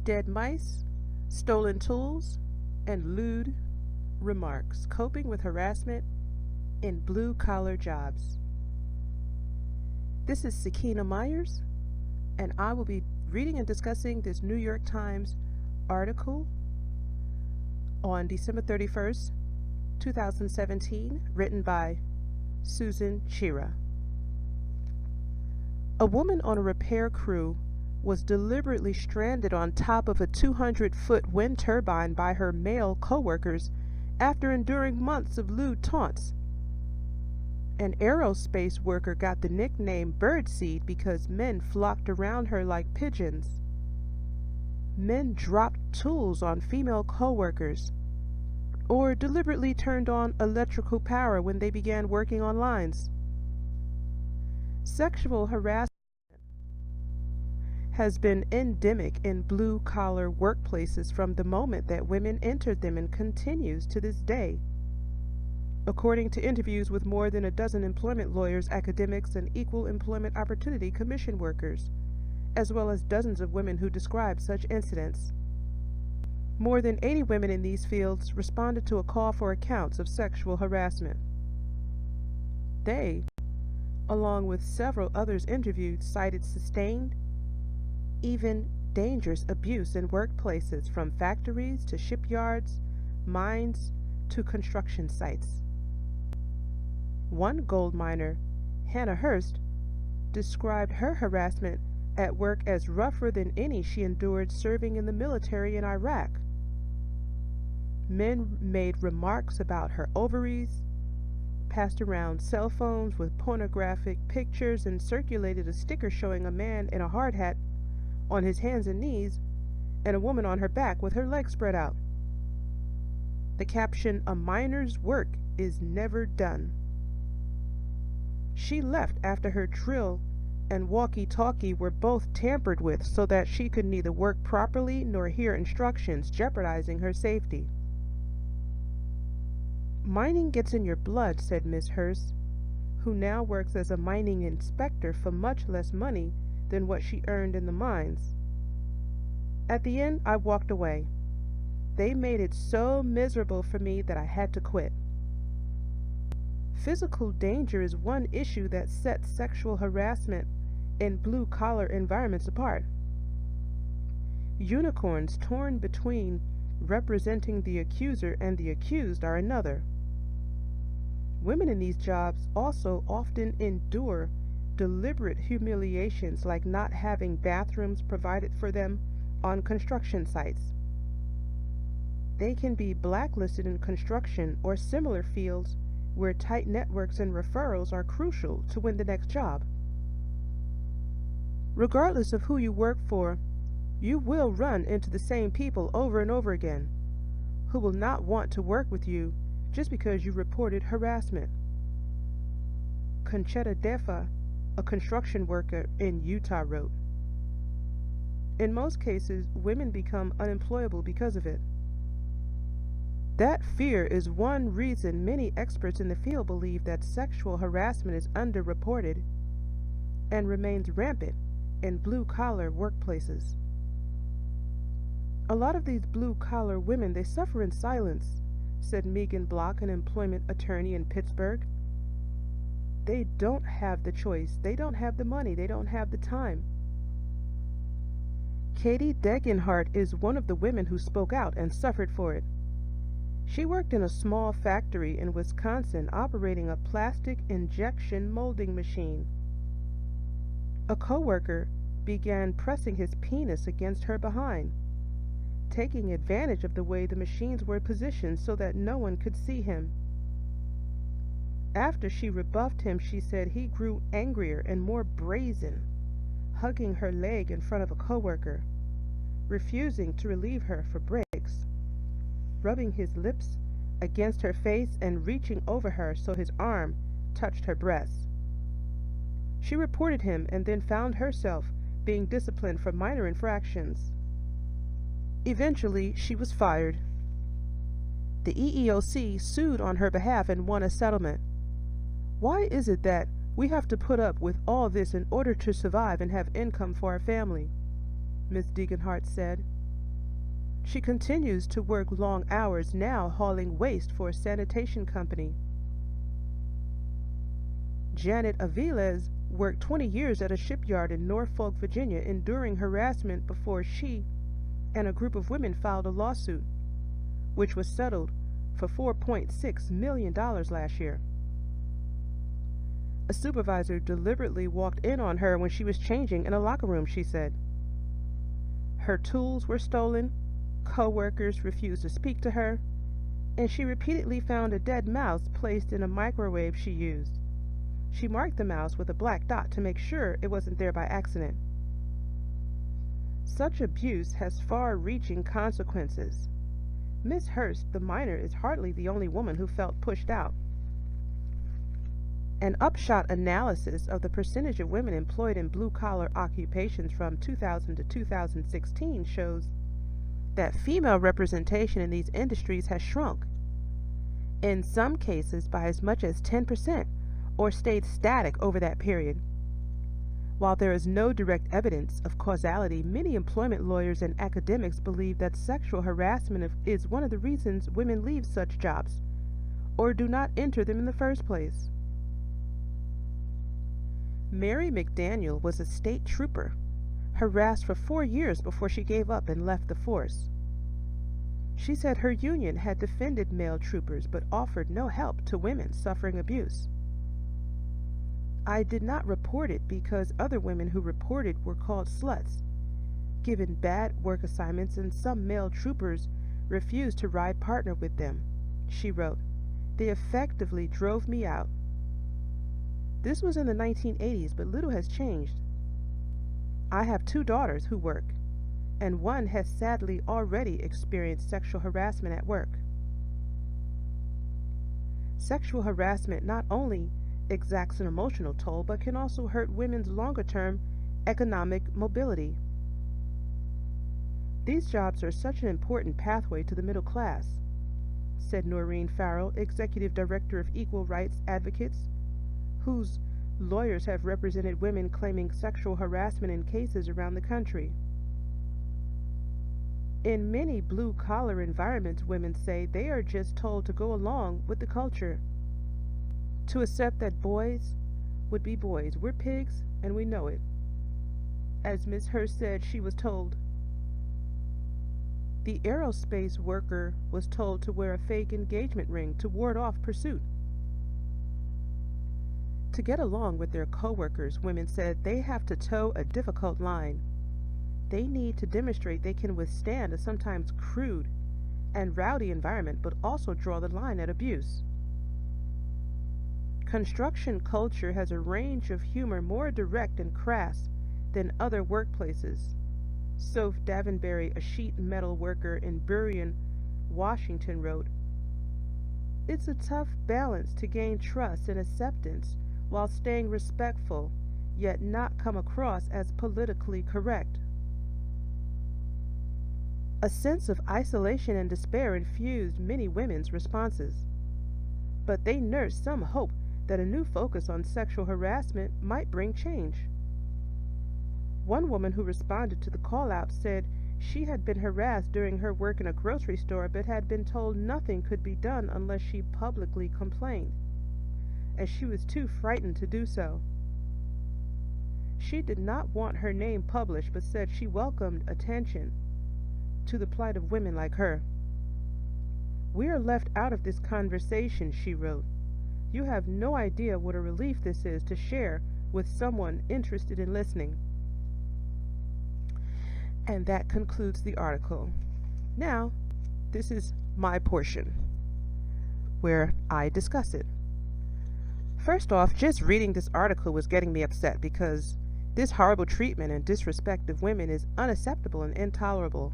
dead mice, stolen tools, and lewd remarks. Coping with harassment in blue-collar jobs. This is Sakina Myers, and I will be reading and discussing this New York Times article on December 31st, 2017, written by Susan Chira. A woman on a repair crew was deliberately stranded on top of a 200-foot wind turbine by her male coworkers after enduring months of lewd taunts. An aerospace worker got the nickname Birdseed because men flocked around her like pigeons. Men dropped tools on female coworkers or deliberately turned on electrical power when they began working on lines. Sexual harassment has been endemic in blue-collar workplaces from the moment that women entered them and continues to this day. According to interviews with more than a dozen employment lawyers, academics, and equal employment opportunity commission workers, as well as dozens of women who described such incidents. More than 80 women in these fields responded to a call for accounts of sexual harassment. They, along with several others interviewed, cited sustained, even dangerous abuse in workplaces from factories to shipyards, mines to construction sites. One gold miner, Hannah Hurst, described her harassment at work as rougher than any she endured serving in the military in Iraq. Men made remarks about her ovaries, passed around cell phones with pornographic pictures, and circulated a sticker showing a man in a hard hat on his hands and knees and a woman on her back with her legs spread out. The caption, "A miner's work is never done." She left after her drill and walkie-talkie were both tampered with so that she could neither work properly nor hear instructions, jeopardizing her safety. "Mining gets in your blood," said Miss Hurst, who now works as a mining inspector for much less money than what she earned in the mines. "At the end, I walked away. They made it so miserable for me that I had to quit." Physical danger is one issue that sets sexual harassment in blue-collar environments apart. Unicorns torn between representing the accuser and the accused are another. Women in these jobs also often endure deliberate humiliations like not having bathrooms provided for them on construction sites. They can be blacklisted in construction or similar fields where tight networks and referrals are crucial to win the next job. Regardless of who you work for, you will run into the same people over and over again who will not want to work with you just because you reported harassment. Conchetta Defa, a construction worker in Utah, wrote, "In most cases, women become unemployable because of it. That fear is one reason many experts in the field believe that sexual harassment is underreported and remains rampant in blue-collar workplaces. A lot of these blue-collar women, they suffer in silence," said Megan Block, an employment attorney in Pittsburgh. "They don't have the choice. They don't have the money. They don't have the time." Katie Degenhardt is one of the women who spoke out and suffered for it. She worked in a small factory in Wisconsin operating a plastic injection molding machine. A coworker began pressing his penis against her behind, taking advantage of the way the machines were positioned so that no one could see him. After she rebuffed him, she said he grew angrier and more brazen, hugging her leg in front of a coworker, refusing to relieve her for breaks, rubbing his lips against her face and reaching over her so his arm touched her breast. She reported him and then found herself being disciplined for minor infractions. Eventually, she was fired. The EEOC sued on her behalf and won a settlement. "Why is it that we have to put up with all this in order to survive and have income for our family?" Ms. Degenhardt said. She continues to work long hours now hauling waste for a sanitation company. Janet Aviles worked 20 years at a shipyard in Norfolk, Virginia, enduring harassment before she and a group of women filed a lawsuit, which was settled for $4.6 million last year. A supervisor deliberately walked in on her when she was changing in a locker room, she said. Her tools were stolen, co-workers refused to speak to her, and she repeatedly found a dead mouse placed in a microwave she used. She marked the mouse with a black dot to make sure it wasn't there by accident. Such abuse has far-reaching consequences. Miss Hurst, the minor, is hardly the only woman who felt pushed out. An upshot analysis of the percentage of women employed in blue-collar occupations from 2000 to 2016 shows that female representation in these industries has shrunk, in some cases by as much as 10%, or stayed static over that period. While there is no direct evidence of causality, many employment lawyers and academics believe that sexual harassment is one of the reasons women leave such jobs, or do not enter them in the first place. Mary McDaniel was a state trooper, harassed for 4 years before she gave up and left the force. She said her union had defended male troopers but offered no help to women suffering abuse. I did not report it because other women who reported were called sluts, given bad work assignments, and some male troopers refused to ride partner with them, she wrote. They effectively drove me out. This was in the 1980s, but little has changed. I have 2 daughters who work, and one has sadly already experienced sexual harassment at work. Sexual harassment not only exacts an emotional toll, but can also hurt women's longer-term economic mobility. These jobs are such an important pathway to the middle class, said Noreen Farrell, Executive Director of Equal Rights Advocates, whose lawyers have represented women claiming sexual harassment in cases around the country. In many blue-collar environments, women say they are just told to go along with the culture, to accept that boys would be boys. We're pigs, and we know it. As Miss Hurst said, she was told. The aerospace worker was told to wear a fake engagement ring to ward off pursuit. To get along with their co-workers, women said they have to toe a difficult line. They need to demonstrate they can withstand a sometimes crude and rowdy environment, but also draw the line at abuse. Construction culture has a range of humor more direct and crass than other workplaces, Soph Davenberry, a sheet metal worker in Burien, Washington, wrote. It's a tough balance to gain trust and acceptance while staying respectful, yet not come across as politically correct. A sense of isolation and despair infused many women's responses, but they nursed some hope that a new focus on sexual harassment might bring change. One woman who responded to the call-out said she had been harassed during her work in a grocery store but had been told nothing could be done unless she publicly complained, as she was too frightened to do so. She did not want her name published but said she welcomed attention to the plight of women like her. We are left out of this conversation, she wrote. You have no idea what a relief this is to share with someone interested in listening. And that concludes the article. Now, this is my portion, where I discuss it. First off, just reading this article was getting me upset because this horrible treatment and disrespect of women is unacceptable and intolerable.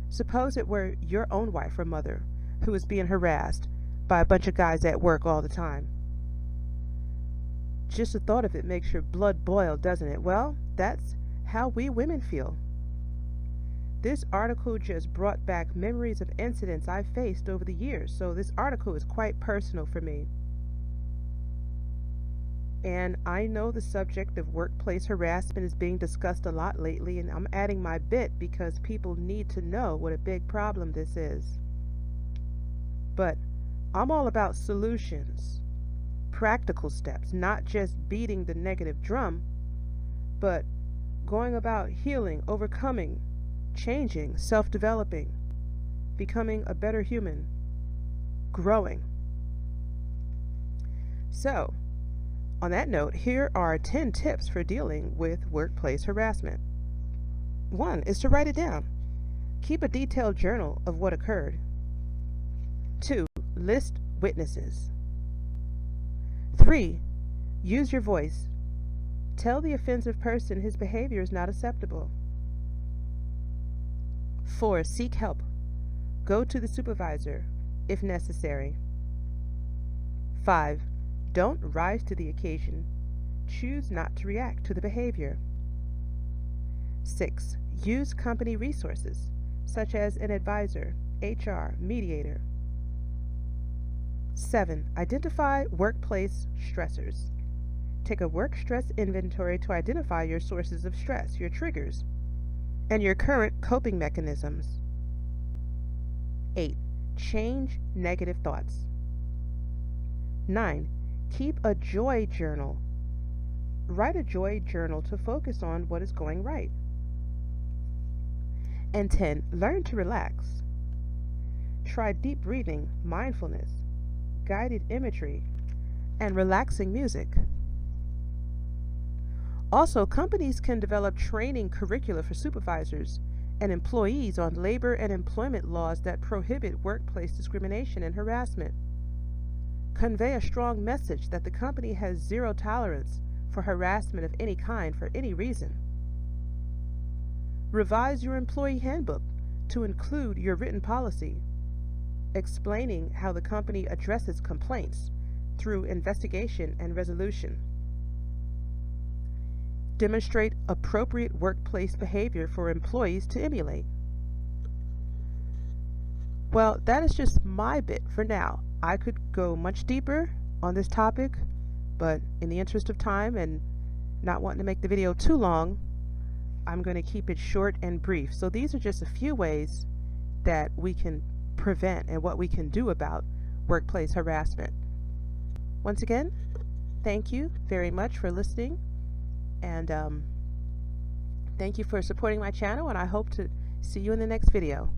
Suppose it were your own wife or mother who was being harassed by a bunch of guys at work all the time. Just the thought of it makes your blood boil, doesn't it? Well, that's how we women feel. This article just brought back memories of incidents I've faced over the years, so this article is quite personal for me. And I know the subject of workplace harassment is being discussed a lot lately, and I'm adding my bit because people need to know what a big problem this is. But I'm all about solutions, practical steps, not just beating the negative drum, but going about healing, overcoming, changing, self-developing, becoming a better human, growing. So, on that note, here are 10 tips for dealing with workplace harassment. 1 is to write it down. Keep a detailed journal of what occurred. 2, list witnesses. 3, use your voice. Tell the offensive person his behavior is not acceptable. 4, seek help. Go to the supervisor if necessary. 5, don't rise to the occasion. Choose not to react to the behavior. 6, use company resources, such as an advisor, HR, mediator. 7, identify workplace stressors. Take a work stress inventory to identify your sources of stress, your triggers, and your current coping mechanisms. 8, change negative thoughts. 9, keep a joy journal. Write a joy journal to focus on what is going right. And 10, learn to relax. Try deep breathing, mindfulness, guided imagery, and relaxing music. Also, companies can develop training curricula for supervisors and employees on labor and employment laws that prohibit workplace discrimination and harassment. Convey a strong message that the company has zero tolerance for harassment of any kind for any reason. Revise your employee handbook to include your written policy, explaining how the company addresses complaints through investigation and resolution. Demonstrate appropriate workplace behavior for employees to emulate. Well, that is just my bit for now. I could go much deeper on this topic, but in the interest of time and not wanting to make the video too long, I'm going to keep it short and brief. So these are just a few ways that we can prevent and what we can do about workplace harassment. Once again, thank you very much for listening, and thank you for supporting my channel, and I hope to see you in the next video.